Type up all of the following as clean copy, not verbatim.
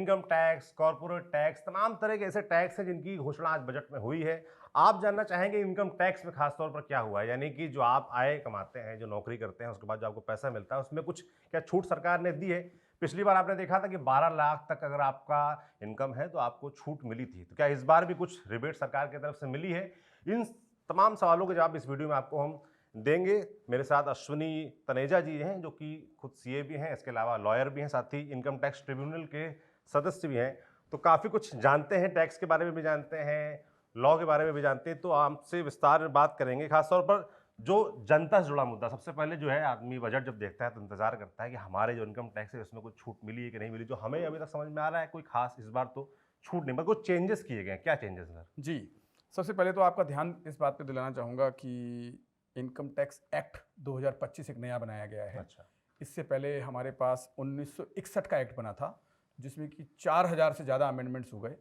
Income tax, corporate tax, तमाम तरह के ऐसे टैक्स हैं जिनकी घोषणा आज बजट में हुई है। आप जानना चाहेंगे इनकम टैक्स में खास तौर पर क्या हुआ है, यानी कि जो आप आय कमाते हैं, जो नौकरी करते हैं, उसके बाद जो आपको पैसा मिलता है, उसमें कुछ क्या छूट सरकार ने दी है? पिछली बार आपने देखा था कि 12 लाख तक अगर आपका इनकम है तो आपको छूट मिली थी, तो क्या इस बार भी कुछ रिबेट सरकार की तरफ से मिली है? इन तमाम सवालों के जवाब इस वीडियो में आपको हम देंगे। मेरे साथ अश्विनी तनेजा जी हैं, जो कि खुद सीए भी हैं, इसके अलावा लॉयर भी हैं, साथ ही इनकम टैक्स ट्रिब्यूनल के सदस्य भी हैं, तो काफ़ी कुछ जानते हैं, टैक्स के बारे में भी जानते हैं, लॉ के बारे में भी जानते हैं। तो आपसे विस्तार में बात करेंगे, खासतौर पर जो जनता से जुड़ा मुद्दा। सबसे पहले जो है, आदमी बजट जब देखता है तो इंतजार करता है कि हमारे जो इनकम टैक्स है उसमें कुछ छूट मिली है कि नहीं मिली। जो हमें अभी तक समझ में आ रहा है, कोई खास इस बार तो छूट नहीं, बस कुछ चेंजेस किए गए हैं। क्या चेंजेस सर? जी, सबसे पहले तो आपका ध्यान इस बात पे दिलाना चाहूँगा कि इनकम टैक्स एक्ट 2025 एक नया बनाया गया है। अच्छा। इससे पहले हमारे पास 1961 का एक्ट बना था, जिसमें कि 4000 से ज़्यादा अमेंडमेंट्स हो गए।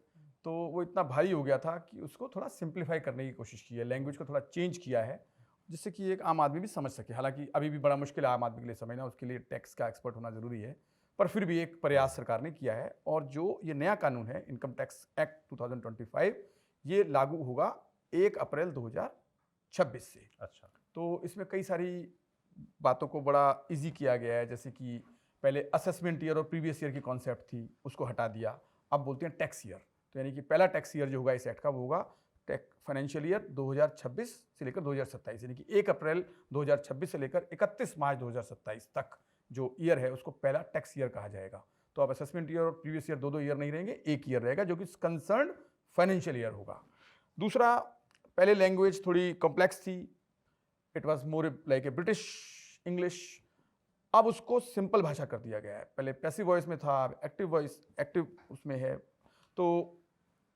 तो वो इतना भारी हो गया था कि उसको थोड़ा सिंप्लीफाई करने की कोशिश की है, लैंग्वेज को थोड़ा चेंज किया है, जिससे कि एक आम आदमी भी समझ सके। हालांकि अभी भी बड़ा मुश्किल है आम आदमी के लिए समझना, उसके लिए टैक्स का एक्सपर्ट होना ज़रूरी है, पर फिर भी एक प्रयास सरकार ने किया है। और जो ये नया कानून है, इनकम टैक्स एक्ट 2025, ये लागू होगा 1 अप्रैल 2026 से। अच्छा। तो इसमें कई सारी बातों को बड़ा इजी किया गया है, जैसे कि पहले असेसमेंट ईयर और प्रीवियस ईयर की कॉन्सेप्ट थी, उसको हटा दिया। अब बोलते हैं टैक्स ईयर। तो यानी कि पहला टैक्स ईयर जो होगा इस एक्ट का, वो होगा फाइनेंशियल ईयर 2026 से लेकर 2027, यानी कि 1 अप्रैल 2026 से लेकर 31 मार्च 2027 तक जो ईयर है उसको पहला टैक्स ईयर कहा जाएगा। तो अब असेसमेंट ईयर और प्रीवियस ईयर दो ईयर नहीं रहेंगे, एक ईयर रहेगा, जो कि कंसर्न फाइनेंशियल ईयर होगा। दूसरा, पहले लैंग्वेज थोड़ी कॉम्प्लेक्स थी, it was more like a British English. अब उसको सिंपल भाषा कर दिया गया है। पहले पैसिव वॉइस में था, अब एक्टिव वॉइस, एक्टिव उसमें है। तो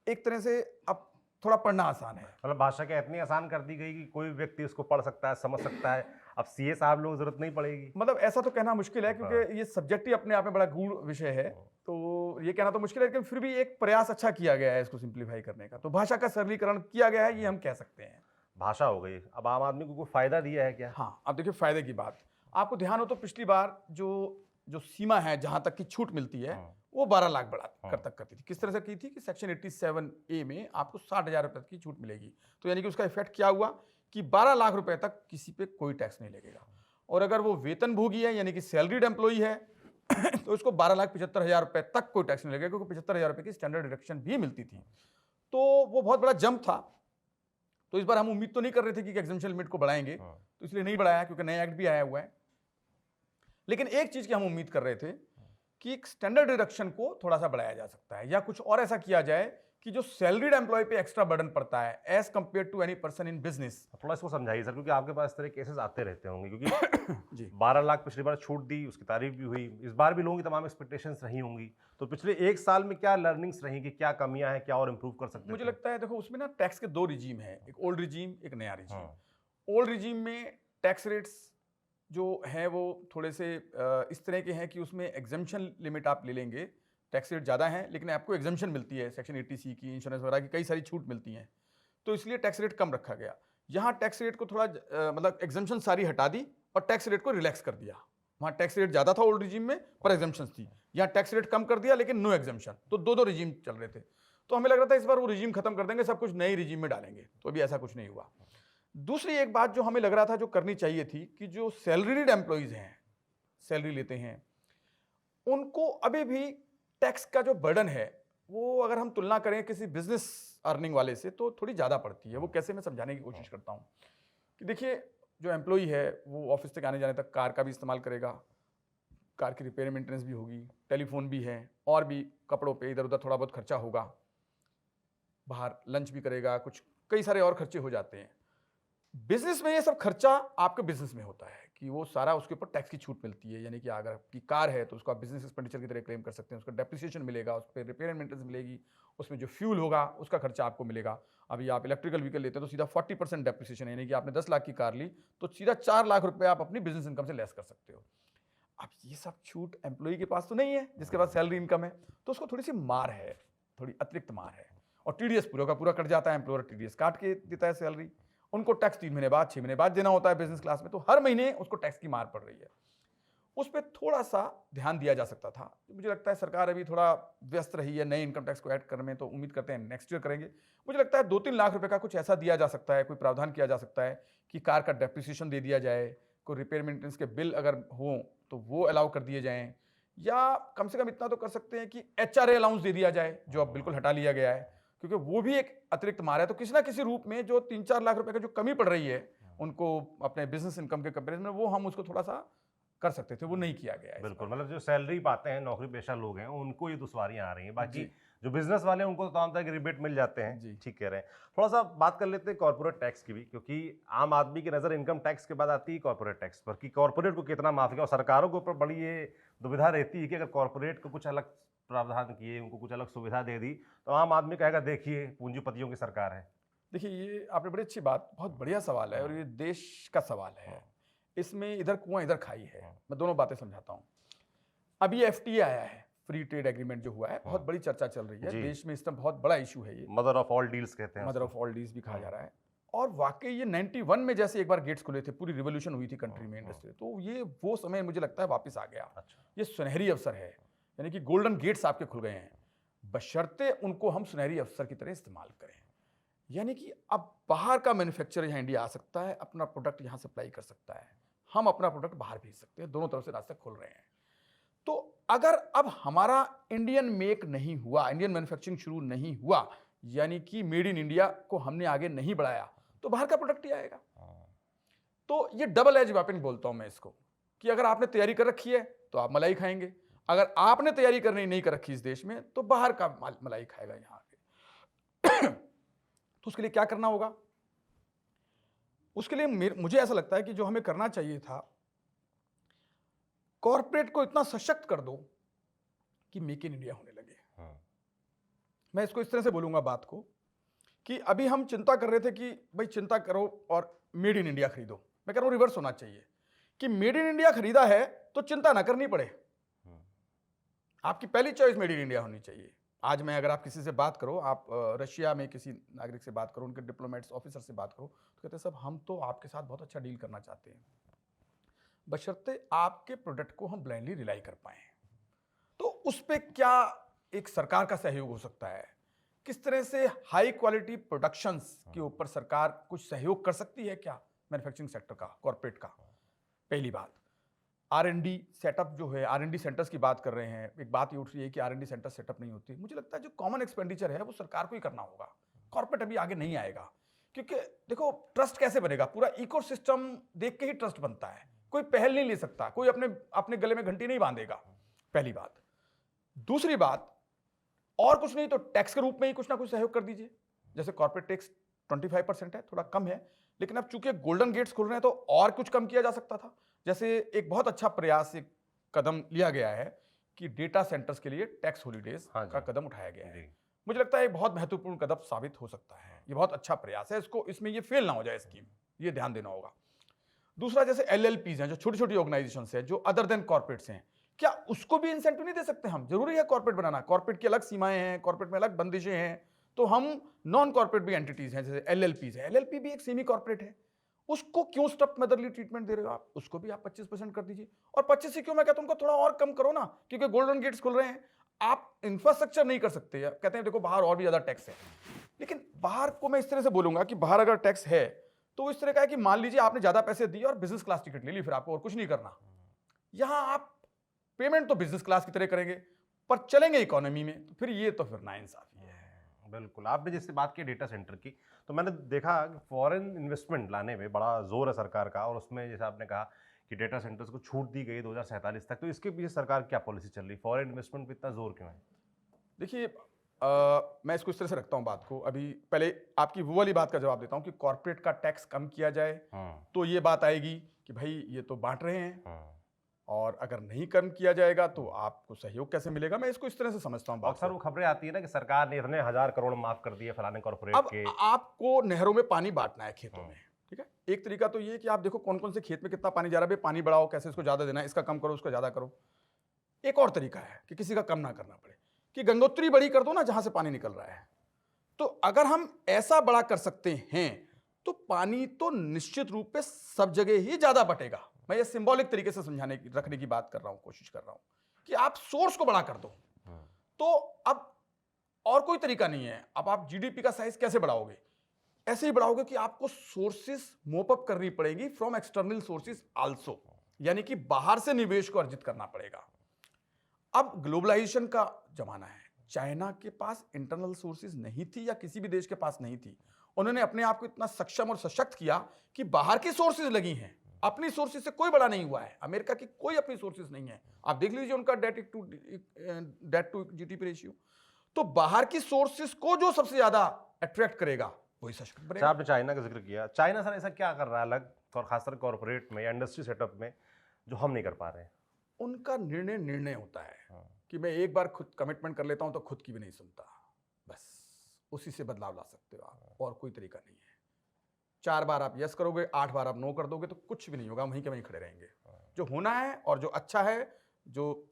एक तरह से अब थोड़ा पढ़ना आसान है। मतलब भाषा क्या इतनी आसान कर दी गई कि कोई व्यक्ति उसको पढ़ सकता है, समझ सकता है। अब सीए साहब लोग जरूरत नहीं पड़ेगी। मतलब ऐसा तो कहना मुश्किल है, क्योंकि ये सब्जेक्ट ही अपने आप में बड़ा गूढ़ विषय है, तो ये कहना तो मुश्किल है, लेकिन फिर भी एक प्रयास अच्छा किया गया है इसको सिंप्लीफाई करने का। तो भाषा का सरलीकरण किया गया है, ये हम कह सकते हैं। भाषा हो गई। अब आम आदमी को कोई फायदा दिया है क्या? हाँ, अब देखिए फायदे की बात। आपको ध्यान हो तो पिछली बार जो सीमा है जहां तक की छूट मिलती है, वो 12 लाख बढ़ा तक करती थी। किस तरह से की थी कि सेक्शन 87A में आपको 60,000 रुपए की छूट मिलेगी। तो यानी कि उसका इफेक्ट क्या हुआ कि 12 लाख रुपए तक किसी पे कोई टैक्स नहीं लगेगा। और अगर वो वेतनभोगी है, यानी कि सैलरीड एम्प्लॉई है, तो उसको 12,75,000 रुपए तक कोई टैक्स नहीं लगेगा, क्योंकि 75,000 रुपए की स्टैंडर्ड डिडक्शन भी मिलती थी। तो वो बहुत बड़ा जंप था। तो इस बार हम उम्मीद तो नहीं कर रहे थे कि एग्जेम्पशन लिमिट को बढ़ाएंगे, तो इसलिए नहीं बढ़ाया, क्योंकि नया एक्ट भी आया हुआ है। लेकिन एक चीज की हम उम्मीद कर रहे थे कि स्टैंडर्ड डिडक्शन को थोड़ा सा बढ़ाया जा सकता है, या कुछ और ऐसा किया जाए कि जो सैलरीड एम्प्लॉय पे एक्स्ट्रा बर्डन पड़ता है as compared to any person in business. थोड़ा इसको समझाइए सर, क्योंकि आपके पास इस तरह केसेस आते रहते होंगे। क्योंकि जी, 12 लाख पिछली बार छूट दी, उसकी तारीफ भी हुई, इस बार भी लोगों की तमाम एक्सपेक्टेशंस रही होंगी। तो पिछले एक साल में क्या लर्निंग्स रही, कि क्या कमियां हैं, क्या और इंप्रूव कर सकते मुझे थे? लगता है देखो उसमें ना टैक्स के दो रिजीम है, एक ओल्ड रिजीम, एक नया रिजीम। ओल्ड रिजीम में टैक्स रेट्स जो है वो थोड़े से इस तरह के हैं कि उसमें एग्जेम्पशन लिमिट आप ले लेंगे, टैक्स रेट ज़्यादा है, लेकिन आपको एग्जेम्पशन मिलती है सेक्शन 80C की, इंश्योरेंस वगैरह की कई सारी छूट मिलती हैं, तो इसलिए टैक्स रेट कम रखा गया। यहाँ टैक्स रेट को थोड़ा मतलब एग्जेम्पशन सारी हटा दी और टैक्स रेट को रिलैक्स कर दिया। वहाँ टैक्स रेट ज़्यादा था ओल्ड रिजीम में, पर एग्जेम्पशन थी। यहाँ टैक्स रेट कम कर दिया, लेकिन नो एग्जेम्पशन। तो दो रिजीम चल रहे थे। तो हमें लग रहा था इस बार वो रिजीम खत्म कर देंगे, सब कुछ नए रिजीम में डालेंगे, तो अभी ऐसा कुछ नहीं हुआ। दूसरी एक बात जो हमें लग रहा था जो करनी चाहिए थी, कि जो सैलरीड एम्प्लॉइज हैं, सैलरी लेते हैं, उनको अभी भी टैक्स का जो बर्डन है वो अगर हम तुलना करें किसी बिजनेस अर्निंग वाले से, तो थोड़ी ज़्यादा पड़ती है। वो कैसे, मैं समझाने की कोशिश करता हूँ कि देखिए, जो एम्प्लॉई है वो ऑफिस तक आने जाने तक कार का भी इस्तेमाल करेगा, कार की रिपेयर मेंटेनेंस भी होगी, टेलीफोन भी है, और भी कपड़ों पे इधर उधर थोड़ा बहुत खर्चा होगा, बाहर लंच भी करेगा, कुछ कई सारे और खर्चे हो जाते हैं। बिजनेस में ये सब खर्चा आपके बिजनेस में होता है कि वो सारा उसके ऊपर टैक्स की छूट मिलती है। यानी कि अगर आपकी कार है तो उसको आप बिजनेस एक्सपेंडिचर की तरह क्लेम कर सकते हैं, उसका डेप्रिसिएशन मिलेगा, उस पर रिपेयर एंड मेंटेनेंस मिलेगी, उसमें जो फ्यूल होगा उसका खर्चा आपको मिलेगा। अभी आप इलेक्ट्रिकल व्हीकल लेते हैं तो सीधा 40% डेप्रिसिएशन, यानी कि आपने 10 लाख की कार ली तो सीधा 4 लाख रुपए आप अपनी बिजनेस इनकम से लेस कर सकते हो। अब ये सब छूट एम्प्लॉई के पास तो नहीं है, जिसके पास सैलरी इनकम है, तो उसको थोड़ी सी मार है, थोड़ी अतिरिक्त मार है। और टीडीएस पूरा का पूरा कट जाता है, एम्प्लॉयर टीडीएस काट के देता है सैलरी, उनको टैक्स 3 महीने बाद 6 महीने बाद देना होता है बिजनेस क्लास में, तो हर महीने उसको टैक्स की मार पड़ रही है। उस पर थोड़ा सा ध्यान दिया जा सकता था। मुझे लगता है सरकार अभी थोड़ा व्यस्त रही है नए इनकम टैक्स को ऐड करने में, तो उम्मीद करते हैं नेक्स्ट ईयर करेंगे। मुझे लगता है 2-3 लाख रुपए का कुछ ऐसा दिया जा सकता है, कोई प्रावधान किया जा सकता है कि कार का डेप्रिसिएशन दे दिया जाए, कोई रिपेयर मेंटेनेंस के बिल अगर हो तो वो अलाउ कर दिए जाएं, या कम से कम इतना तो कर सकते हैं कि एचआरए अलाउंस दे दिया जाए, जो अब बिल्कुल हटा लिया गया है, क्योंकि वो भी एक अतिरिक्त मार है। तो किसी ना किसी रूप में जो 3-4 लाख रुपए का जो कमी पड़ रही है उनको अपने बिजनेस इनकम के कंपेरिजन में, वो हम उसको थोड़ा सा कर सकते थे, वो नहीं किया गया है। बिल्कुल, मतलब जो सैलरी पाते हैं नौकरी पेशा लोग हैं उनको ये दुश्वारियां आ रही हैं, बाकी जी। जो बिजनेस वाले हैं उनको तो तमाम तरह के रिबेट मिल जाते जी। हैं। ठीक कह रहे हैं। थोड़ा सा बात कर लेते हैं कॉर्पोरेट टैक्स की भी, क्योंकि आम आदमी की नज़र इनकम टैक्स के बाद आती है कॉर्पोरेट टैक्स पर कि कॉर्पोरेट को कितना माफ किया, और सरकारों के ऊपर बड़ी ये दुविधा रहती है कि अगर कॉर्पोरेट को कुछ अलग प्रावधान किए, उनको कुछ अलग सुविधा दे दी, तो आम आदमी कहेगा देखिए पूंजीपतियों की सरकार है। देखिए, ये आपने बड़ी अच्छी बात, बहुत बढ़िया सवाल है और ये देश का सवाल है। इसमें इधर कुआं इधर खाई है। मैं दोनों बातें समझाता हूँ। अभी एफटीए आया है, फ्री ट्रेड एग्रीमेंट जो हुआ है, बहुत बड़ी चर्चा चल रही है देश में, इस टाइम बहुत बड़ा इशू है ये, मदर ऑफ ऑल डील्स कहते हैं, मदर ऑफ ऑल डील्स भी कहा जा रहा है। और वाकई ये 91 में जैसे एक बार गेट्स खुले थे, पूरी रिवोल्यूशन हुई थी कंट्री में इंडस्ट्री, तो ये वो समय मुझे लगता है वापस आ गया। ये सुनहरी अवसर है, यानी कि गोल्डन गेट्स आपके खुल गए हैं, बशर्ते उनको हम सुनहरी अवसर की तरह इस्तेमाल करें। यानी कि अब बाहर का मैन्युफैक्चरर यहाँ इंडिया आ सकता है, अपना प्रोडक्ट यहाँ सप्लाई कर सकता है, हम अपना प्रोडक्ट बाहर भेज सकते हैं, दोनों तरफ से रास्ते खुल रहे हैं। तो अगर अब हमारा इंडियन मेक नहीं हुआ, इंडियन मैन्युफैक्चरिंग शुरू नहीं हुआ, यानी कि मेड इन इंडिया को हमने आगे नहीं बढ़ाया, तो बाहर का प्रोडक्ट ही आएगा। तो ये डबल एज वेपन बोलता हूं मैं इसको, कि अगर आपने तैयारी कर रखी है तो आप मलाई खाएंगे, अगर आपने तैयारी करनी नहीं कर रखी इस देश में तो बाहर का मलाई खाएगा यहाँ आके। तो उसके लिए क्या करना होगा? उसके लिए मुझे ऐसा लगता है कि जो हमें करना चाहिए था, कॉर्पोरेट को इतना सशक्त कर दो कि मेक इन इंडिया होने लगे। मैं इसको इस तरह से बोलूंगा बात को, कि अभी हम चिंता कर रहे थे कि भाई चिंता करो और मेड इन इंडिया खरीदो। मैं कह रहा हूं रिवर्स होना चाहिए कि मेड इन इंडिया खरीदा है तो चिंता ना करनी पड़े, आपकी पहली चॉइस मेड इन इंडिया होनी चाहिए। आज मैं अगर आप किसी से बात करो, आप रशिया में किसी नागरिक से बात करो, उनके डिप्लोमेट्स ऑफिसर से बात करो, तो कहते हैं साहब हम तो आपके साथ बहुत अच्छा डील करना चाहते हैं, बशर्ते आपके प्रोडक्ट को हम ब्लाइंडली रिलाई कर पाए। तो उस पर क्या एक सरकार का सहयोग हो सकता है? किस तरह से हाई क्वालिटी प्रोडक्शंस के ऊपर सरकार कुछ सहयोग कर सकती है क्या मैन्युफैक्चरिंग सेक्टर का, कॉर्पोरेट का? पहली बात, R&D सेटअप जो है, R&D सेंटर्स की बात कर रहे हैं, एक बात ये उठ रही है कि R&D सेंटर सेटअप नहीं होती। मुझे लगता है जो कॉमन एक्सपेंडिचर है वो सरकार को ही करना होगा, कॉर्पोरेट अभी आगे नहीं आएगा। क्योंकि देखो ट्रस्ट कैसे बनेगा, पूरा इकोसिस्टम देख के ही ट्रस्ट बनता है, कोई पहल नहीं ले सकता, कोई अपने गले में घंटी नहीं बांधेगा, पहली बात। दूसरी बात, और कुछ नहीं तो टैक्स के रूप में ही कुछ ना कुछ सहयोग कर दीजिए। जैसे कॉर्पोरेट टैक्स 25% है, थोड़ा कम है, लेकिन अब चूंकि गोल्डन गेट्स खुल रहे हैं तो और कुछ कम किया जा सकता था। जैसे एक बहुत अच्छा प्रयास, एक कदम लिया गया है कि डेटा सेंटर्स के लिए टैक्स हॉलीडेज का कदम उठाया गया है। मुझे लगता है एक बहुत महत्वपूर्ण कदम साबित हो सकता है, ये बहुत अच्छा प्रयास है, इसको इसमें ये फेल ना हो जाए स्कीम, ये ध्यान देना होगा। दूसरा, जैसे LLPs हैं, जो छोटी छोटी ऑर्गेनाइजेशंस हैं, जो अदर देन कॉर्पोरेट्स हैं, क्या उसको भी इंसेंटिव नहीं दे सकते हम? जरूरी है कॉर्पोरेट बनाना, कॉर्पोरेट की अलग सीमाएं हैं, कॉर्पोरेट में अलग बंदिशें हैं, तो हम नॉन कॉर्पोरेट भी एंटिटीज हैं, जैसे LLPs है, LLP भी एक सेमी कॉर्पोरेट है, उसको क्यों स्टेप मदरली ट्रीटमेंट दे रहे हो आप? उसको भी आप 25% कर दीजिए। और 25 से क्यों, मैं कहता हूं उनको थोड़ा और कम करो ना, क्योंकि गोल्डन गेट्स खुल रहे हैं, आप इंफ्रास्ट्रक्चर नहीं कर सकते। कहते हैं देखो बाहर और भी ज्यादा टैक्स है, लेकिन बाहर को मैं इस तरह से बोलूंगा कि बाहर अगर टैक्स है तो इस तरह का है कि मान लीजिए आपने ज्यादा पैसे दिए और बिजनेस क्लास टिकट ले ली, फिर आपको और कुछ नहीं करना। यहां आप पेमेंट तो बिजनेस क्लास की तरह करेंगे पर चलेंगे इकोनॉमी में, तो फिर ये तो फिर नाइंसाफी है। बिल्कुल, आपने जैसे बात की डेटा सेंटर की, तो मैंने देखा कि फॉरेन इन्वेस्टमेंट लाने में बड़ा जोर है सरकार का, और उसमें जैसे आपने कहा कि डेटा सेंटर्स को छूट दी गई 2047 तक, तो इसके पीछे सरकार क्या पॉलिसी चल रही, फॉरेन इन्वेस्टमेंट पे इतना जोर क्यों है? देखिए, मैं इसको इस तरह से रखता हूं बात को, अभी पहले आपकी वो वाली बात का जवाब देता हूं कि कॉर्पोरेट का टैक्स कम किया जाए तो ये बात आएगी कि भाई ये तो बांट रहे हैं, और अगर नहीं कम किया जाएगा तो आपको सहयोग कैसे मिलेगा। मैं इसको इस तरह से समझता हूं। अक्सर वो खबरें आती है ना कि सरकार ने इतने 1000 करोड़ माफ कर दिए फलाने कॉर्पोरेट के। अब आपको नहरों में पानी बांटना है खेतों में, ठीक है? एक तरीका तो ये कि आप देखो कौन कौन से खेत में कितना पानी जा रहा है, पानी बढ़ाओ, कैसे इसको ज्यादा देना है, इसका कम करो, उसका ज्यादा करो। एक और तरीका है कि किसी का कम ना करना पड़े, कि गंगोत्री बड़ी कर दो ना जहां से पानी निकल रहा है। तो अगर हम ऐसा बड़ा कर सकते हैं तो पानी तो निश्चित रूप से सब जगह ही ज्यादा बटेगा, मैं ये सिंबॉलिक तरीके से समझाने की रखने की बात कर रहा हूं, कोशिश कर रहा हूं कि आप सोर्स को बड़ा कर दो। तो अब और कोई तरीका नहीं है। अब आप जीडीपी का साइज कैसे बढ़ाओगे? ऐसे ही बढ़ाओगे कि आपको सोर्सेस मोप अप करनी पड़ेगी फ्रॉम एक्सटर्नल सोर्सेस आल्सो, यानी कि बाहर से निवेश को अर्जित करना पड़ेगा। अब ग्लोबलाइजेशन का जमाना है। चाइना के पास इंटरनल सोर्सेज नहीं थी या किसी भी देश के पास नहीं थी। उन्होंने अपने आप को इतना सक्षम और सशक्त किया कि बाहर की सोर्सेज लगी हैं। अपनी सोर्सेज से कोई बड़ा नहीं हुआ है। अमेरिका की कोई अपनी सोर्सेज नहीं है। आप देख लीजिए उनका डेट टू जीडीपी रेशियो। तो बाहर की सोर्सेज को जो सबसे ज्यादा अट्रैक्ट करेगा वही सशक्त अच्छा, बनेगा। आपने चाइना का जिक्र किया। चाइना सर ऐसा क्या कर रहा है अलग, और खासकर कॉर्पोरेट में या इंडस्ट्री सेटअप में, जो हम नहीं कर पा रहे हैं? उनका निर्णय होता है कि मैं एक बार खुद कमिटमेंट कर लेता हूं तो खुद की भी नहीं सुनता, बस उसी से बदलाव ला सकते हो आप, और कोई तरीका नहीं है। 4 बार आप यस करोगे, 8 बार आप नो कर दोगे तो कुछ भी नहीं होगा, वहीं के वहीं खड़े रहेंगे। जो होना है और जो अच्छा है, जो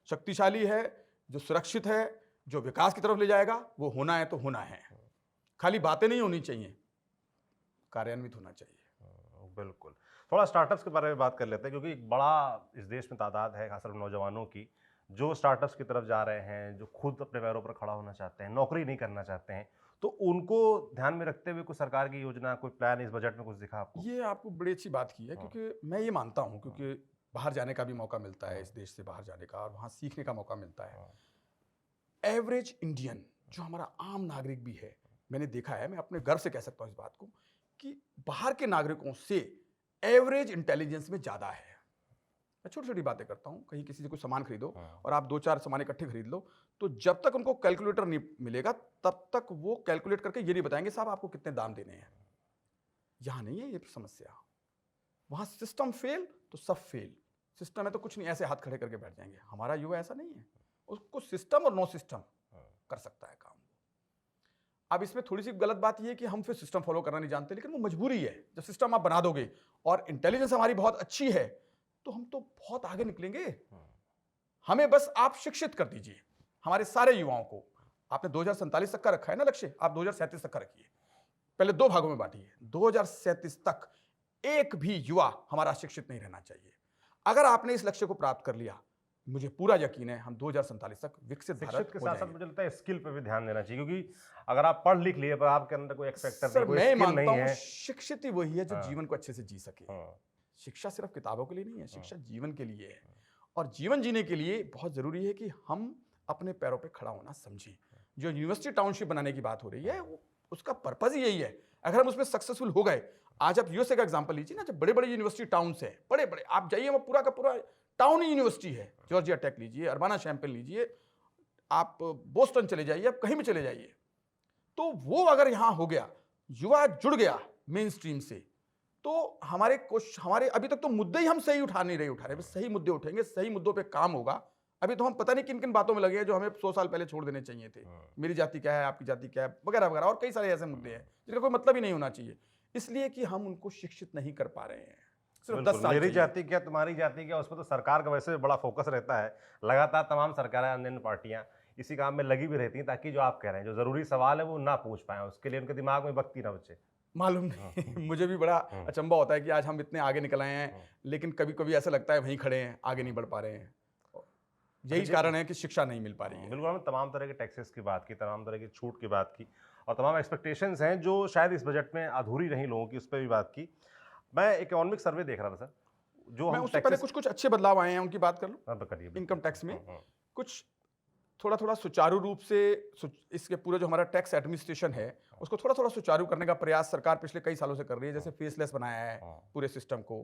शक्तिशाली है, जो सुरक्षित है, जो विकास की तरफ ले जाएगा, वो होना है तो होना है। खाली बातें नहीं होनी चाहिए, कार्यान्वित होना चाहिए। बिल्कुल। थोड़ा स्टार्टअप्स के बारे में बात कर लेते हैं, क्योंकि एक बड़ा इस देश में तादाद है खासकर नौजवानों की जो स्टार्टअप्स की तरफ जा रहे हैं, जो खुद अपने पैरों पर खड़ा होना चाहते हैं, नौकरी नहीं करना चाहते हैं। तो उनको ध्यान में रखते हुए कोई सरकार की योजना, कोई प्लान इस बजट में कुछ दिखा आपको? ये आपको बड़ी अच्छी बात की है, क्योंकि मैं ये मानता हूं, क्योंकि बाहर जाने का भी मौका मिलता है, इस देश से बाहर जाने का, और वहां सीखने का मौका मिलता है। एवरेज इंडियन, जो हमारा आम नागरिक भी है, मैंने देखा है, मैं अपने गर्व से कह सकता हूं इस बात को, कि बाहर के नागरिकों से एवरेज इंटेलिजेंस में ज्यादा है। मैं छोटी छोटी बातें करता हूं, कहीं किसी से कोई सामान खरीदो और आप 2-4 सामान इकट्ठे खरीद लो, तो जब तक उनको कैलकुलेटर नहीं मिलेगा तब तक वो कैलकुलेट करके ये नहीं बताएंगे साहब आपको कितने दाम देने हैं। यहां नहीं है ये समस्या। वहां सिस्टम फेल तो सब फेल। सिस्टम है तो कुछ नहीं, ऐसे हाथ खड़े करके बैठ जाएंगे। हमारा युवा ऐसा नहीं है, उसको सिस्टम और नो सिस्टम कर सकता है काम। अब इसमें थोड़ी सी गलत बात यह है कि हम फिर सिस्टम फॉलो करना नहीं जानते, लेकिन वो मजबूरी है। जब सिस्टम आप बना दोगे और इंटेलिजेंस हमारी बहुत अच्छी है तो हम तो बहुत आगे निकलेंगे। हमें बस आप शिक्षित कर दीजिए हमारे सारे युवाओं को। आपने 2047 तक का रखा है ना लक्ष्य, आप 2037 तक का रखिए। पहले 2 भागों में बांटिए। 2037 तक एक भी युवा हमारा शिक्षित नहीं रहना चाहिए। अगर आपने इस लक्ष्य को प्राप्त कर लिया, मुझे पूरा यकीन है हम 2047 तक विकसित भारत के हो साथ साथ जाएंगे। मुझे लगता है स्किल पे भी ध्यान देना चाहिए, क्योंकि अगर आप पढ़ लिख लिए पर आपके अंदर कोई एक्सपेक्टर सर नहीं, कोई मैं स्किल मानता नहीं हूं है। शिक्षित ही वही है जो जीवन को अच्छे से जी सके। शिक्षा सिर्फ किताबों के लिए नहीं है, शिक्षा जीवन के लिए है। और जीवन जीने के लिए बहुत जरूरी है कि हम अपने पैरों पे खड़ा होना समझें। जो यूनिवर्सिटी टाउनशिप बनाने की बात हो रही है, उसका पर्पज ही यही है। अगर हम उसमें सक्सेसफुल हो गए, आज आप यूएसए का एग्जांपल लीजिए ना, जब बड़े बड़े यूनिवर्सिटी टाउन्स है, बड़े बड़े आप जाइए, वो पूरा का पूरा टाउन ही यूनिवर्सिटी है। जॉर्जिया टेक लीजिए, अर्बाना शैम्पेन लीजिए, आप बोस्टन चले जाइए, आप कहीं भी चले जाइए। तो वो अगर यहां हो गया, युवा जुड़ गया मेन स्ट्रीम से, तो हमारे अभी तक तो मुद्दे ही हम सही उठा रहे। सही मुद्दे उठेंगे, सही मुद्दों पे काम होगा। अभी तो हम पता नहीं किन किन बातों में लगे हैं जो हमें 100 साल पहले छोड़ देने चाहिए थे। मेरी जाति क्या है, आपकी जाति क्या है, वगैरह वगैरह, और कई सारे ऐसे मुद्दे हैं जिनका कोई मतलब ही नहीं होना चाहिए, इसलिए कि हम उनको शिक्षित नहीं कर पा रहे हैं। सिर्फ 10 साल मेरी जाति क्या, तुम्हारी जाति क्या, उसमें तो सरकार का वैसे बड़ा फोकस रहता है। लगातार तमाम सरकारें, अन्य पार्टियां इसी काम में लगी भी रहती हैं, ताकि जो आप कह रहे हैं, जो जरूरी सवाल है वो ना पूछ पाए, उसके लिए उनके दिमाग में बत्ती ना बचे। मालूम नहीं मुझे भी बड़ा अचंभा होता है कि आज हम इतने आगे निकल आए हैं, लेकिन कभी कभी ऐसा लगता है वहीं खड़े हैं, आगे नहीं बढ़ पा रहे हैं। यही कारण है कि शिक्षा नहीं मिल पा रही है। बिल्कुल, हमने तमाम तरह के टैक्सेस की बात की, तमाम तरह की छूट की बात की, और तमाम एक्सपेक्टेशंस हैं जो शायद इस बजट में अधूरी रही लोगों की, उस पर भी बात की। मैं इकोनॉमिक सर्वे देख रहा था सर, जो मैं हम उससे पहले कुछ अच्छे बदलाव आए हैं उनकी बात कर लूं। करिए। इनकम टैक्स में कुछ थोड़ा सुचारू रूप से इसके पूरे जो हमारा टैक्स एडमिनिस्ट्रेशन है उसको थोड़ा सुचारू करने का प्रयास सरकार पिछले कई सालों से कर रही है। जैसे फेसलेस बनाया है पूरे सिस्टम को,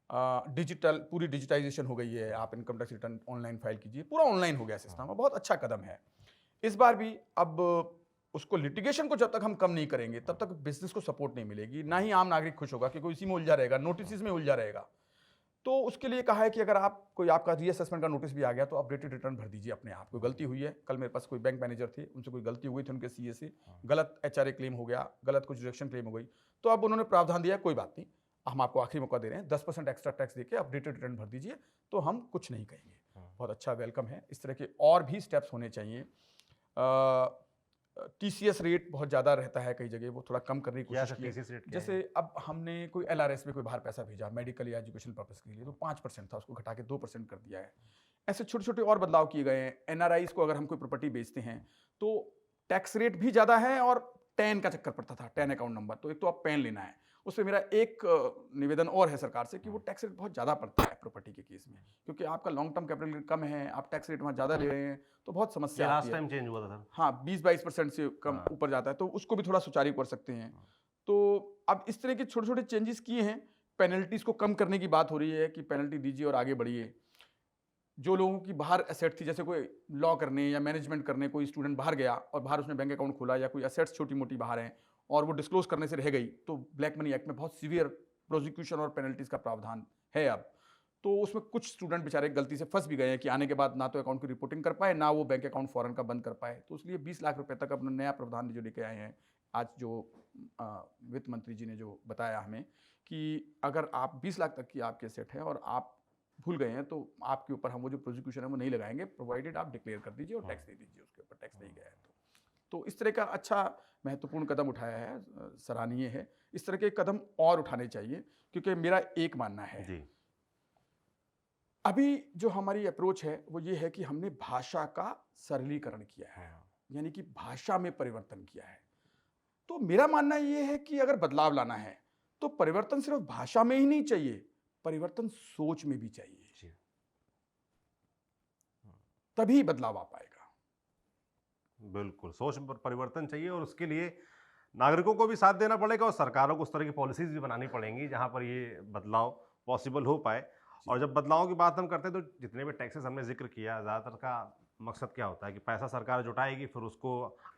पूरी डिजिटाइजेशन हो गई है। आप income tax return online file कीजिए, पूरा ऑनलाइन हो गया सिस्टम, बहुत अच्छा कदम है। इस बार भी अब उसको लिटिगेशन को जब तक हम कम नहीं करेंगे तब तक बिजनेस को सपोर्ट नहीं मिलेगी, ना ही आम नागरिक खुश होगा, क्योंकि इसी में उलझा रहेगा, नोटिस में उलझा रहेगा। तो उसके लिए कहा है कि अगर आपका रीअसेसमेंट का नोटिस भी आ गया तो अपडेटेड रिटर्न भर दीजिए अपने आप। कोई गलती हुई है, कल मेरे पास कोई बैंक मैनेजर थे, उनसे कोई गलती हुई थी उनके सीए से, गलत एचआरए क्लेम हो गया, गलत कुछ डिडक्शन क्लेम हो गई, तो अब उन्होंने प्रावधान दिया, कोई बात नहीं, हम आपको आखिरी मौका दे रहे हैं, 10% एक्स्ट्रा टैक्स देके अपडेटेड रिटर्न भर दीजिए, तो हम कुछ नहीं कहेंगे। बहुत अच्छा वेलकम है। इस तरह के और भी स्टेप्स होने चाहिए। टीसीएस रेट बहुत ज़्यादा रहता है कई जगह, वो थोड़ा कम करने की क्या कोशिश की है। टीसीएस रेट क्या जैसे अब हमने कोई एलआरएस में कोई बाहर पैसा भेजा मेडिकल या एजुकेशन पर्पस के लिए, तो 5% था, उसको घटा के 2% कर दिया है। ऐसे छोटे छोटे और बदलाव किए गए हैं। एनआरआईज को अगर हम कोई प्रॉपर्टी बेचते हैं तो टैक्स रेट भी ज़्यादा है, और टैन का चक्कर पड़ता था, टैन अकाउंट नंबर। तो एक तो आप पैन लेना है, उस पर मेरा एक निवेदन और है सरकार से कि वो टैक्स रेट बहुत ज़्यादा पड़ता है प्रॉपर्टी के केस में, क्योंकि आपका लॉन्ग टर्म कैपिटल कम है, आप टैक्स रेट वहाँ ज़्यादा ले रहे हैं, तो बहुत ये समस्या आती लास्ट है। टाइम चेंज हुआ था सर? हाँ, 20-22% से कम हाँ। ऊपर जाता है, तो उसको भी थोड़ा सुचारू कर सकते हैं। तो अब इस तरह के छोटे-छोटे चेंजेस किए हैं। पेनल्टीज़ को कम करने की बात हो रही है कि पेनल्टी दीजिए और आगे बढ़िए। जो लोगों की बाहर एसेट थी, जैसे कोई लॉ करने या मैनेजमेंट करने कोई स्टूडेंट बाहर गया और बाहर उसने बैंक अकाउंट खोला, या कोई एसेट्स छोटी-मोटी बाहर हैं और वो डिस्क्लोज़ करने से रह गई, तो ब्लैक मनी एक्ट में बहुत सीवियर प्रोसिक्यूशन और पेनल्टीज़ का प्रावधान है अब। तो उसमें कुछ स्टूडेंट बेचारे गलती से फंस भी गए हैं कि आने के बाद ना तो अकाउंट की रिपोर्टिंग कर पाए, ना वो बैंक अकाउंट फौरन का बंद कर पाए। तो इसलिए 20 लाख रुपए तक अपना नया प्रावधान जो लेके आए हैं, आज जो वित्त मंत्री जी ने जो बताया हमें कि अगर आप 20 लाख तक की आपके एसेट है और आप भूल गए हैं, तो आपके ऊपर हम वो जो प्रोसिक्यूशन है वो नहीं लगाएंगे, प्रोवाइडेड आप डिक्लेयर कर दीजिए और टैक्स दे दीजिए, उसके ऊपर टैक्स नहीं गया है तो इस तरह का अच्छा महत्वपूर्ण कदम उठाया है, सराहनीय है। इस तरह के कदम और उठाने चाहिए, क्योंकि मेरा एक मानना है जी। अभी जो हमारी अप्रोच है वो ये है कि हमने भाषा का सरलीकरण किया है, यानी कि भाषा में परिवर्तन किया है। तो मेरा मानना ये है कि अगर बदलाव लाना है तो परिवर्तन सिर्फ भाषा में ही नहीं चाहिए, परिवर्तन सोच में भी चाहिए, जी। तभी बदलाव आ पाएगा। बिल्कुल, सोच में परिवर्तन चाहिए और उसके लिए नागरिकों को भी साथ देना पड़ेगा और सरकारों को उस तरह की पॉलिसीज़ भी बनानी पड़ेंगी, जहाँ पर ये बदलाव पॉसिबल हो पाए। और जब बदलावों की बात हम करते हैं, तो जितने भी टैक्सेस हमने ज़िक्र किया, ज़्यादातर का मकसद क्या होता है कि पैसा सरकार जुटाएगी, फिर उसको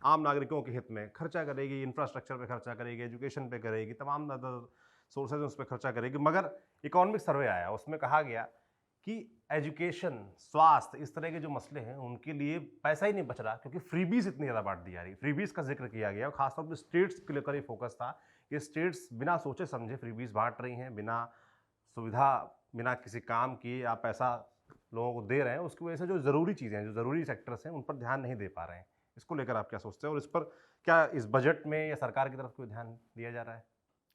आम नागरिकों के हित में खर्चा करेगी, इंफ्रास्ट्रक्चर पे खर्चा करेगी, एजुकेशन पे करेगी, तमाम अदर सोर्सेज़ उस पे खर्चा करेगी। मगर इकोनॉमिक सर्वे आया, उसमें कहा गया कि एजुकेशन, स्वास्थ्य, इस तरह के जो मसले हैं, उनके लिए पैसा ही नहीं बच रहा, क्योंकि फ्रीबीज़ इतनी ज़्यादा बाँट दी जा रही है। फ्रीबीज़ का ज़िक्र किया गया और ख़ासतौर पे स्टेट्स के लेकर ये फ़ोकस था कि स्टेट्स बिना सोचे-समझे फ्रीबीज़ बाँट रही हैं, बिना सुविधा, बिना किसी काम किए आप पैसा लोगों को दे रहे हैं। उसकी वजह से जो ज़रूरी चीज़ें हैं, जो ज़रूरी सेक्टर्स हैं, उन पर ध्यान नहीं दे पा रहे हैं। इसको लेकर आप क्या सोचते हैं और इस पर क्या इस बजट में या सरकार की तरफ कोई ध्यान दिया जा रहा है?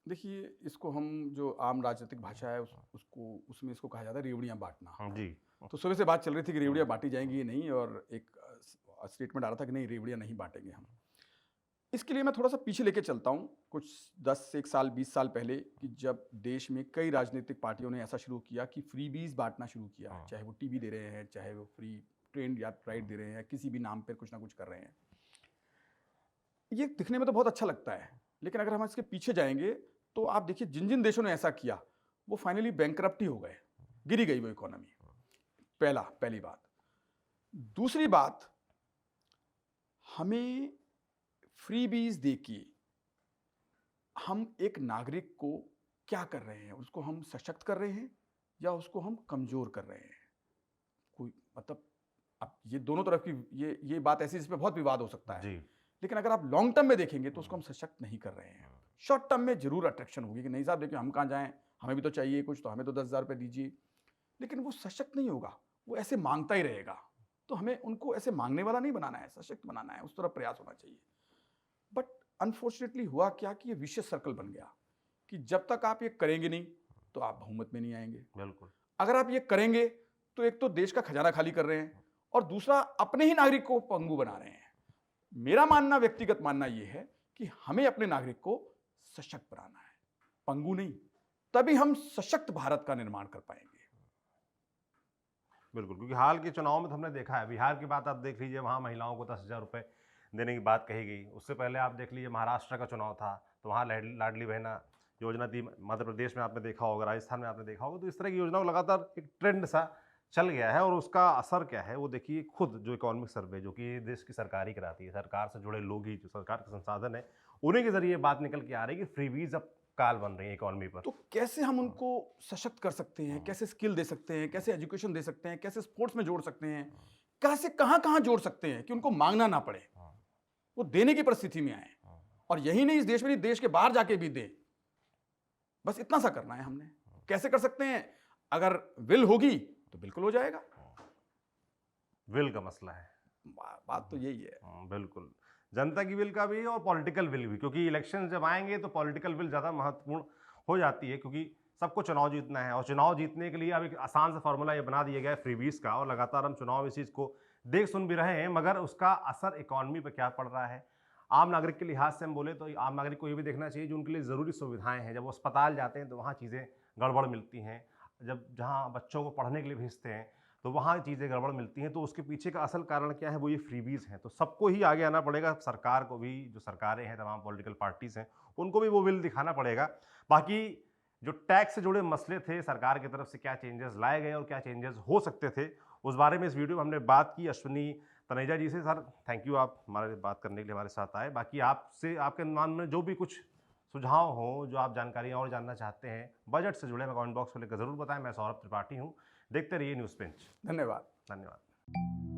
देखिए, इसको हम जो आम राजनीतिक भाषा है उसमें इसको कहा जाता है रेवड़ियाँ बाँटना। जी। तो सुबह से बात चल रही थी कि रेवड़ियाँ बाँटी जाएँगी या नहीं, और एक स्टेटमेंट आ रहा था कि नहीं, रेवड़ियाँ नहीं बाँटेंगे हम। इसके लिए मैं थोड़ा-सा पीछे लेके चलता हूँ, कुछ 10 1 साल 20 साल पहले, कि जब देश में कई राजनीतिक पार्टियों ने ऐसा शुरू किया कि फ्रीबीज़ बाँटना शुरू किया। चाहे वो टीवी दे रहे हैं, चाहे वो फ्री ट्रेन या राइड दे रहे हैं, किसी भी नाम पे कुछ ना कुछ कर रहे हैं। ये दिखने में तो बहुत अच्छा लगता है, लेकिन अगर हम इसके पीछे जाएँगे तो आप देखिए जिन-जिन देशों ने ऐसा किया, वो फाइनली बैंकरप्ट ही हो गए, गिरी गई वो इकोनॉमी। पहली बात। दूसरी बात, हमें फ्रीबीज़ देके हम एक नागरिक को क्या कर रहे हैं? उसको हम सशक्त कर रहे हैं या उसको हम कमज़ोर कर रहे हैं? कोई मतलब, अब ये दोनों तरफ की ये बात ऐसी है जिसपे बहुत विवाद हो सकता है। जी। लेकिन अगर आप लॉन्ग टर्म में देखेंगे तो उसको हम सशक्त नहीं कर रहे हैं। शॉर्ट टर्म में ज़रूर अट्रैक्शन होगी कि नहीं साहब देखिए हम कहाँ जाएँ, हमें भी तो चाहिए कुछ, तो हमें तो 10,000 रुपए दीजिए। लेकिन वो सशक्त नहीं होगा, वो ऐसे माँगता ही रहेगा। तो हमें उनको ऐसे माँगने वाला नहीं बनाना है, सशक्त बनाना है, उस तरफ प्रयास होना चाहिए। बट अनफॉर्चुनेटली हुआ क्या कि ये विशियस सर्कल बन गया कि जब तक आप ये करेंगे नहीं, तो आप बहुमत में नहीं आएँगे। बिल्कुल। अगर आप ये करेंगे, तो एक तो देश का खजाना खाली कर रहे हैं और दूसरा अपने ही नागरिक को पंगु बना रहे हैं। मेरा मानना, व्यक्तिगत मानना ये है कि हमें अपने नागरिक को सशक्त बनाना है, पंगु नहीं। तभी हम सशक्त भारत का निर्माण कर पाएंगे। बिल्कुल, क्योंकि हाल के चुनाव में तो हमने देखा है, बिहार की बात आप देख लीजिए, वहाँ महिलाओं को 10,000 रुपए देने की बात कही गई। उससे पहले आप देख लीजिए महाराष्ट्र का चुनाव था, तो वहाँ लाडली बहना योजना थी। मध्य प्रदेश में आपने देखा होगा, राजस्थान में आपने देखा होगा। तो इस तरह की योजनाओं लगातार एक ट्रेंड सा चल गया है और उसका असर क्या है वो देखिए खुद जो इकोनॉमिक सर्वे, जो कि देश की सरकार ही कराती है, सरकार से जुड़े लोग ही, जो सरकार के संसाधन है, उन्हीं के जरिए बात निकल के आ रही है कि फ्रीबीज अब काल बन रही है इकोनॉमी पर। तो कैसे हम उनको सशक्त कर सकते हैं, कैसे स्किल दे सकते हैं, कैसे एजुकेशन दे सकते हैं, कैसे स्पोर्ट्स में जोड़ सकते हैं, कैसे कहाँ कहाँ जोड़ सकते हैं कि उनको मांगना ना पड़े, वो देने की परिस्थिति में आए। और यही नहीं, इस देश में नहीं, देश के बाहर जाके भी दे। बस इतना सा करना है हमने। कैसे कर सकते हैं? अगर विल होगी तो बिल्कुल हो जाएगा। विल का मसला है, बात तो यही है। बिल्कुल। जनता की विल का भी और पॉलिटिकल विल भी, क्योंकि इलेक्शन जब आएंगे तो पॉलिटिकल विल ज़्यादा महत्वपूर्ण हो जाती है, क्योंकि सबको चुनाव जीतना है और चुनाव जीतने के लिए अब एक आसान सा फॉर्मूला ये बना दिया गया है फ्रीबीज का, और लगातार हम चुनाव इस चीज़ को देख सुन भी रहे हैं, मगर उसका असर इकॉनमी पर क्या पड़ रहा है। आम नागरिक के लिहाज से हम बोले तो आम नागरिक को ये भी देखना चाहिए जो उनके लिए ज़रूरी सुविधाएं हैं, जब वो अस्पताल जाते हैं तो वहाँ चीज़ें गड़बड़ मिलती हैं, जब जहाँ बच्चों को पढ़ने के लिए भेजते हैं तो वहाँ चीज़ें गड़बड़ मिलती हैं, तो उसके पीछे का असल कारण क्या है, वो ये फ्रीबीज़ हैं। तो सबको ही आगे आना पड़ेगा, सरकार को भी, जो सरकारें हैं, तमाम पॉलिटिकल पार्टीज़ हैं, उनको भी वो विल दिखाना पड़ेगा। बाकी जो टैक्स से जुड़े मसले थे, सरकार की तरफ से क्या चेंजेस लाए गए और क्या चेंजेस हो सकते थे, उस बारे में इस वीडियो में हमने बात की अश्विनी तनेजा जी से। सर थैंक यू, आप हमारे बात करने के लिए हमारे साथ आए। बाकी आपसे, आपके अनुमान में जो भी कुछ सुझाव हो, जो आप जानकारियाँ और जानना चाहते हैं बजट से जुड़े, मैं कमेंट बॉक्स में लिखकर ज़रूर बताएं। मैं सौरभ त्रिपाठी हूँ, देखते रहिए न्यूज़ पिंच। धन्यवाद। धन्यवाद।